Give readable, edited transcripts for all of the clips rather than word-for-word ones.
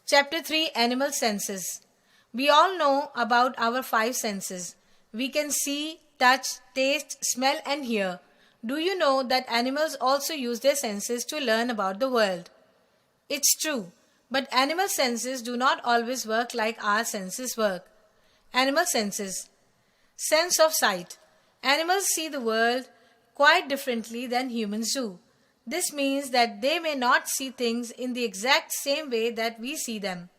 Chapter 3 Animal Senses. We all know about our five senses. We can see, touch, taste, smell, and hear. Do you know that animals also use their senses to learn about the world? It's true, but animal senses do not always work like our senses work. Animal senses. Sense of sight. Animals see the world quite differently than humans do. This means that they may not see things in the exact same way that we see them.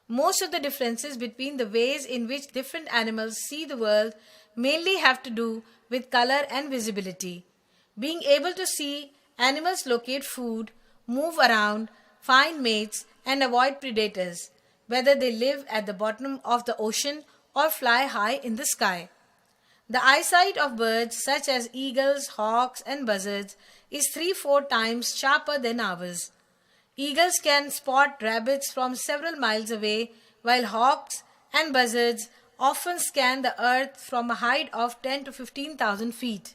Most of the differences between the ways in which different animals see the world mainly have to do with color and visibility. Being able to see, animals locate food, move around, find mates, and avoid predators, whether they live at the bottom of the ocean or fly high in the sky. The eyesight of birds such as eagles, hawks, and buzzards is 3-4 times sharper than ours. Eagles can spot rabbits from several miles away, while hawks and buzzards often scan the earth from a height of 10 to 15,000 feet.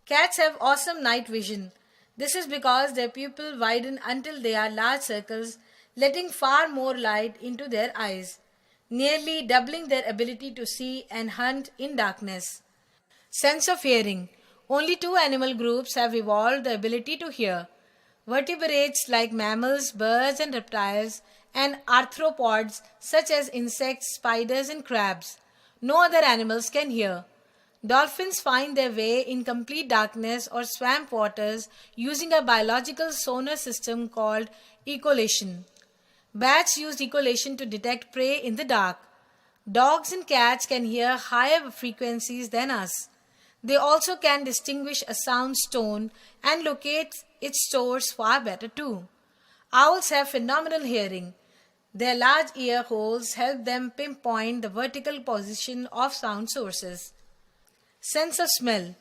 Cats have awesome night vision. This is because their pupils widen until they are large circles, letting far more light into their eyes, nearly doubling their ability to see and hunt in darkness. Sense of hearing. Only two animal groups have evolved the ability to hear. Vertebrates like mammals, birds and reptiles, and arthropods such as insects, spiders and crabs. No other animals can hear. Dolphins find their way in complete darkness or swamp waters using a biological sonar system called echolation. Bats use echolation to detect prey in the dark. Dogs and cats can hear higher frequencies than us. They also can distinguish a sound's tone and locate its source far better too. Owls have phenomenal hearing. Their large ear holes help them pinpoint the vertical position of sound sources. Sense of smell.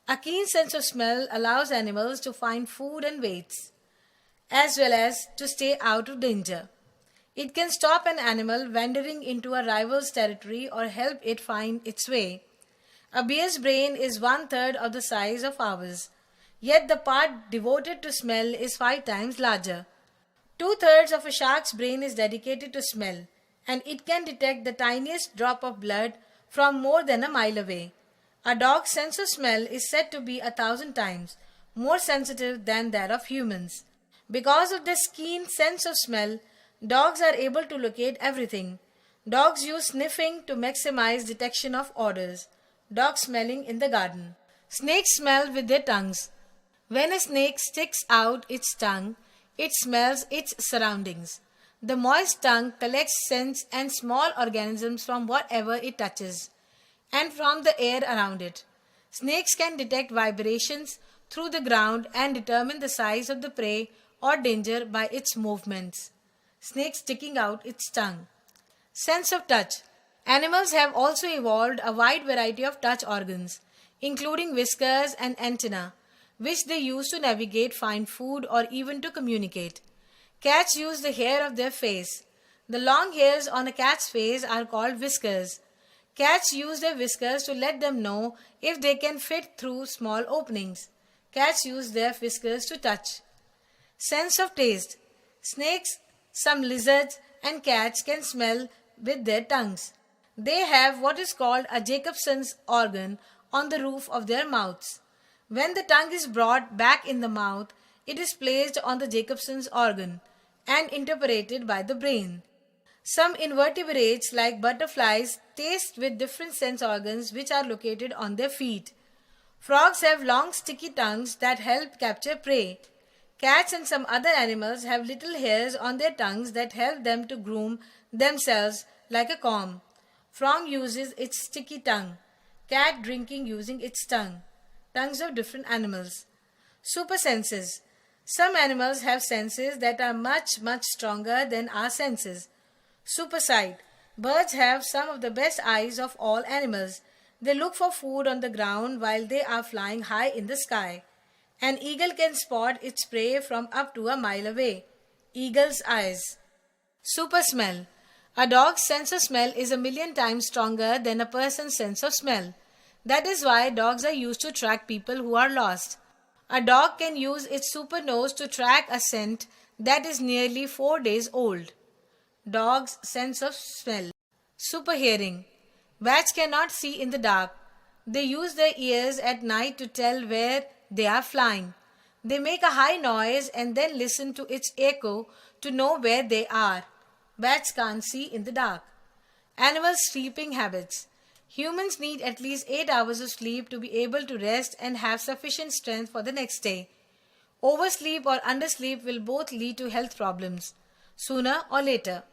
A keen sense of smell allows animals to find food and mates, as well as to stay out of danger. It can stop an animal wandering into a rival's territory or help it find its way. A bear's brain is 1/3 of the size of ours, yet the part devoted to smell is 5 times larger. 2/3 of a shark's brain is dedicated to smell, and it can detect the tiniest drop of blood from more than a mile away. A dog's sense of smell is said to be 1,000 times more sensitive than that of humans. Because of this keen sense of smell, dogs are able to locate everything. Dogs use sniffing to maximize detection of odors. Dog smelling in the garden. Snakes smell with their tongues. When a snake sticks out its tongue, it smells its surroundings. The moist tongue collects scents and small organisms from whatever it touches and from the air around it. Snakes can detect vibrations through the ground and determine the size of the prey or danger by its movements. Snake sticking out its tongue. Sense of touch. Animals have also evolved a wide variety of touch organs, including whiskers and antennae, which they use to navigate, find food, or even to communicate. Cats use the hair of their face. The long hairs on a cat's face are called whiskers. Cats use their whiskers to let them know if they can fit through small openings. Cats use their whiskers to touch. Sense of taste. Snakes, some lizards, and cats can smell with their tongues. They have what is called a Jacobson's organ on the roof of their mouths. When the tongue is brought back in the mouth, it is placed on the Jacobson's organ and interpreted by the brain. Some invertebrates like butterflies taste with different sense organs which are located on their feet. Frogs have long sticky tongues that help capture prey. Cats and some other animals have little hairs on their tongues that help them to groom themselves like a comb. Frog uses its sticky tongue. Cat drinking using its tongue. Tongues of different animals. Super senses. Some animals have senses that are much stronger than our senses. Super sight. Birds have some of the best eyes of all animals. They look for food on the ground while they are flying high in the sky. An eagle can spot its prey from up to a mile away. Eagle's eyes. Super smell. A dog's sense of smell is 1,000,000 times stronger than a person's sense of smell. That is why dogs are used to track people who are lost. A dog can use its super nose to track a scent that is nearly 4 days old. Dogs' sense of smell. Super hearing. Bats cannot see in the dark. They use their ears at night to tell where they are flying. They make a high noise and then listen to its echo to know where they are. Bats can't see in the dark. Animals' sleeping habits. Humans need at least 8 hours of sleep to be able to rest and have sufficient strength for the next day. Oversleep or undersleep will both lead to health problems, sooner or later.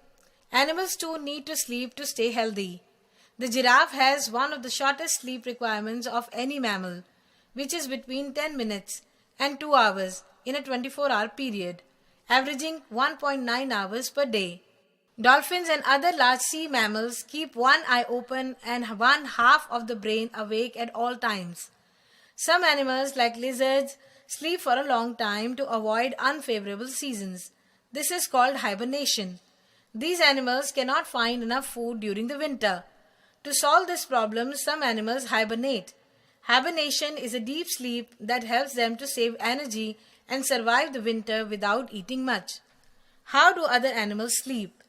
Animals too need to sleep to stay healthy. The giraffe has one of the shortest sleep requirements of any mammal, which is between 10 minutes and 2 hours in a 24-hour period, averaging 1.9 hours per day. Dolphins and other large sea mammals keep one eye open and one half of the brain awake at all times. Some animals, like lizards, sleep for a long time to avoid unfavorable seasons. This is called hibernation. These animals cannot find enough food during the winter. To solve this problem, some animals hibernate. Hibernation is a deep sleep that helps them to save energy and survive the winter without eating much. How do other animals sleep?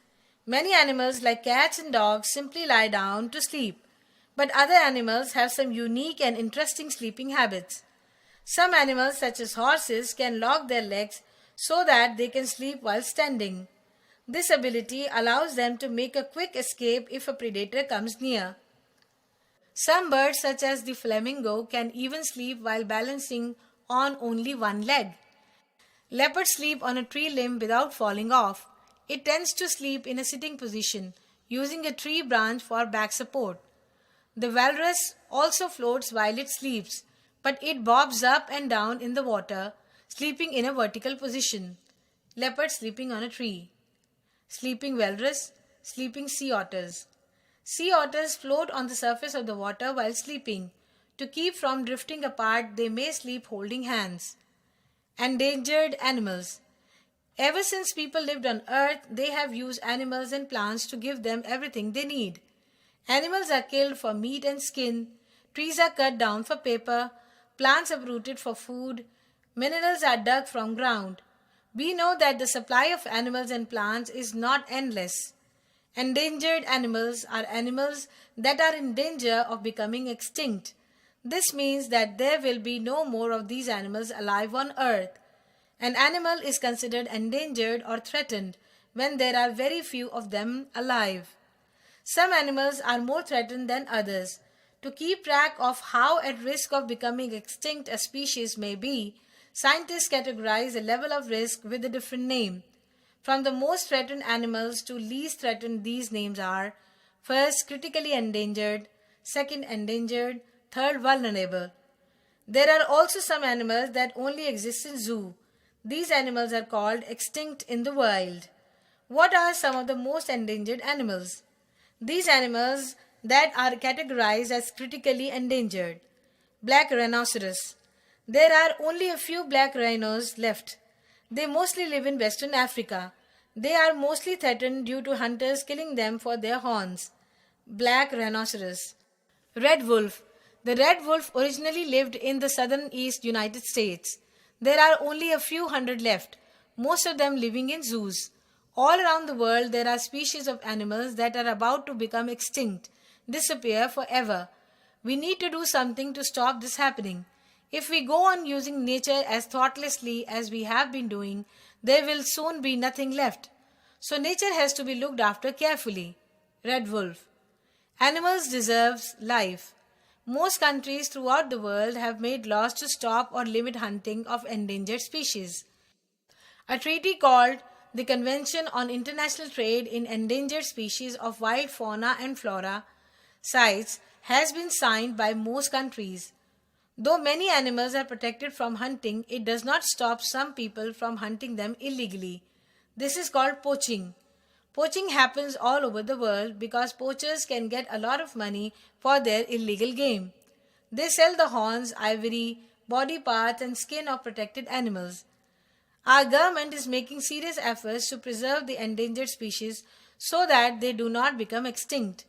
Many animals like cats and dogs simply lie down to sleep, but other animals have some unique and interesting sleeping habits. Some animals such as horses can lock their legs so that they can sleep while standing. This ability allows them to make a quick escape if a predator comes near. Some birds such as the flamingo can even sleep while balancing on only one leg. Leopards sleep on a tree limb without falling off. It tends to sleep in a sitting position, using a tree branch for back support. The walrus also floats while it sleeps, but it bobs up and down in the water, sleeping in a vertical position. Leopard sleeping on a tree. Sleeping walrus, sleeping sea otters. Sea otters float on the surface of the water while sleeping. To keep from drifting apart, they may sleep holding hands. Endangered animals. Ever since people lived on earth, they have used animals and plants to give them everything they need. Animals are killed for meat and skin, trees are cut down for paper, plants uprooted for food, minerals are dug from ground. We know that the supply of animals and plants is not endless. Endangered animals are animals that are in danger of becoming extinct. This means that there will be no more of these animals alive on earth. An animal is considered endangered or threatened when there are very few of them alive. Some animals are more threatened than others. To keep track of how at risk of becoming extinct a species may be, scientists categorize a level of risk with a different name. From the most threatened animals to least threatened, these names are: first, critically endangered; second, endangered; third, vulnerable. There are also some animals that only exist in zoo. These animals are called extinct in the wild. What are some of the most endangered animals? These animals that are categorized as critically endangered. Black rhinoceros. There are only a few black rhinos left. They mostly live in Western Africa. They are mostly threatened due to hunters killing them for their horns. Black rhinoceros. Red wolf. The red wolf originally lived in the southern east United States. There are only a few hundred left, most of them living in zoos. All around the world there are species of animals that are about to become extinct, disappear forever. We need to do something to stop this happening. If we go on using nature as thoughtlessly as we have been doing, there will soon be nothing left. So nature has to be looked after carefully. Red wolf. Animals deserve life. Most countries throughout the world have made laws to stop or limit hunting of endangered species. A treaty called the Convention on International Trade in Endangered Species of Wild Fauna and Flora CITES has been signed by most countries. Though many animals are protected from hunting, it does not stop some people from hunting them illegally. This is called poaching. Poaching happens all over the world because poachers can get a lot of money for their illegal game. They sell the horns, ivory, body parts, and skin of protected animals. Our government is making serious efforts to preserve the endangered species so that they do not become extinct.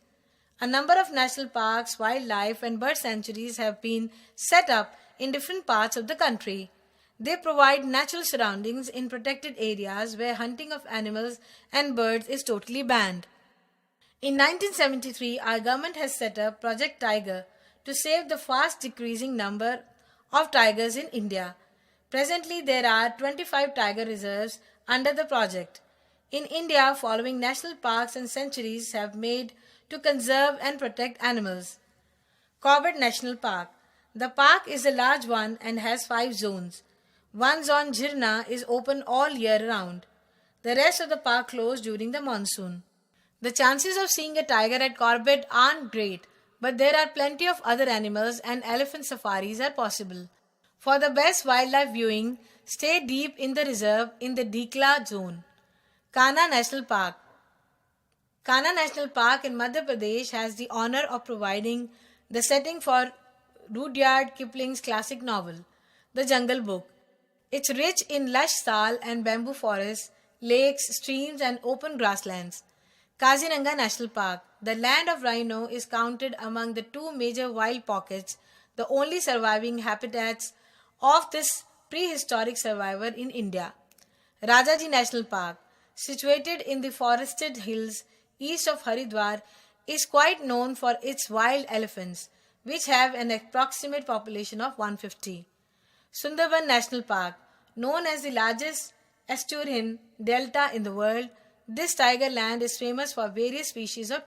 A number of national parks, wildlife, and bird sanctuaries have been set up in different parts of the country. They provide natural surroundings in protected areas where hunting of animals and birds is totally banned. In 1973, our government has set up Project Tiger to save the fast decreasing number of tigers in India. Presently, there are 25 tiger reserves under the project. In India, following national parks and sanctuaries have made to conserve and protect animals. Corbett National Park. The park is a large one and has 5 zones. One zone, Jirna, is open all year round. The rest of the park closed during the monsoon. The chances of seeing a tiger at Corbett aren't great, but there are plenty of other animals and elephant safaris are possible. For the best wildlife viewing, stay deep in the reserve in the Dikla zone. Kanha National Park. Kanha National Park in Madhya Pradesh has the honor of providing the setting for Rudyard Kipling's classic novel, The Jungle Book. It's rich in lush sal and bamboo forests, lakes, streams, and open grasslands. Kaziranga National Park. The land of rhino is counted among the two major wild pockets, the only surviving habitats of this prehistoric survivor in India. Rajaji National Park, situated in the forested hills east of Haridwar, is quite known for its wild elephants, which have an approximate population of 150. Sundarban National Park, known as the largest estuarine delta in the world, this tiger land is famous for various species of